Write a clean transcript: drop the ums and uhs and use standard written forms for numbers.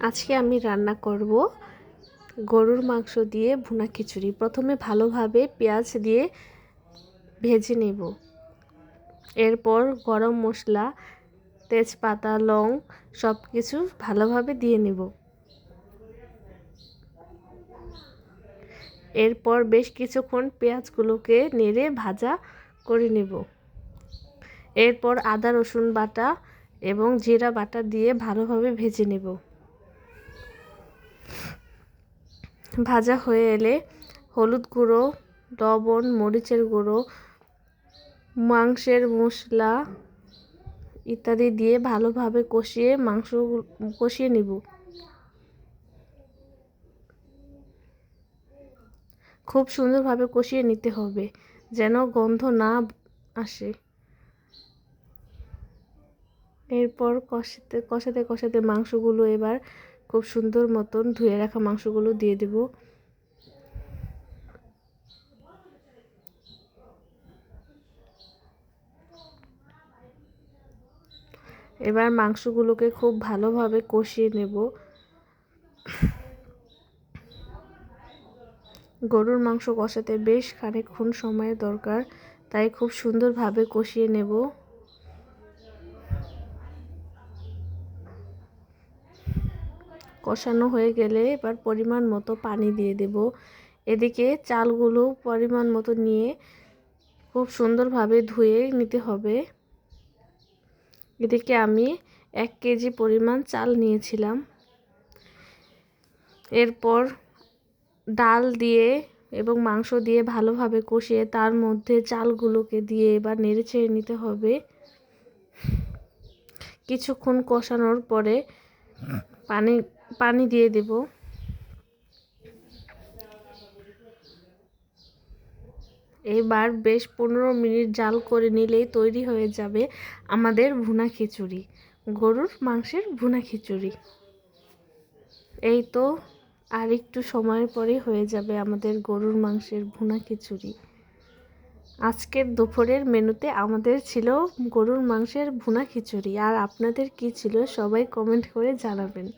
আজকে আমি রান্না করব গরুর মাংস দিয়ে ভুনা খিচুড়ি। প্রথমে ভালোভাবে পেঁয়াজ দিয়ে ভেজে নেব। এরপর গরম মশলা, তেজপাতা, লং সব কিছু ভালোভাবে দিয়ে নেব। এরপর বেশ কিছুক্ষণ পেঁয়াজগুলোকে নেড়ে ভাজা করে নেব। এরপর আদা রসুন বাটা এবং জিরা বাটা দিয়ে ভালোভাবে ভেজে নেব। ভাজা হয়ে এলে হলুদ গুঁড়ো, লবণ, মরিচের গুঁড়ো, মাংসের মশলা ইত্যাদি দিয়ে ভালোভাবে কষিয়ে নেব। খুব সুন্দরভাবে কষিয়ে নিতে হবে যেন গন্ধ না আসে। এরপর কষাতে কষাতে মাংসগুলো এবার খুব সুন্দর মতন ধুয়ে রাখা মাংসগুলো দিয়ে দেব। এবার মাংসগুলোকে খুব ভালোভাবে কষিয়ে নেব। গরুর মাংস কষাতে বেশ খানিকক্ষণ সময়ের দরকার, তাই খুব সুন্দরভাবে কষিয়ে নেব। কষানো হয়ে গেলে এবার পরিমাণ মতো পানি দিয়ে দেব। এদিকে চালগুলো পরিমাণ মতো নিয়ে খুব সুন্দরভাবে ধুয়ে নিতে হবে। এদিকে আমি 1 কেজি পরিমাণ চাল নিয়েছিলাম। এরপর ডাল দিয়ে এবং মাংস দিয়ে ভালোভাবে কষিয়ে তার মধ্যে চালগুলোকে দিয়ে এবার নেড়েচেড়ে নিতে হবে। কিছুক্ষণ কষানোর পরে পানি দিয়ে দেব। এবার বেশ 15 মিনিট জাল করে নিলেই তৈরি হয়ে যাবে আমাদের ভুনা খিচুড়ি, গরুর মাংসের ভুনা খিচুড়ি। এই তো আর একটু সময়ের পরেই হয়ে যাবে আমাদের গরুর মাংসের ভুনা খিচুড়ি। আজকের দুপুরের মেনুতে আমাদের ছিল গরুর মাংসের ভুনা খিচুড়ি। আর আপনাদের কি ছিল সবাই কমেন্ট করে জানাবেন।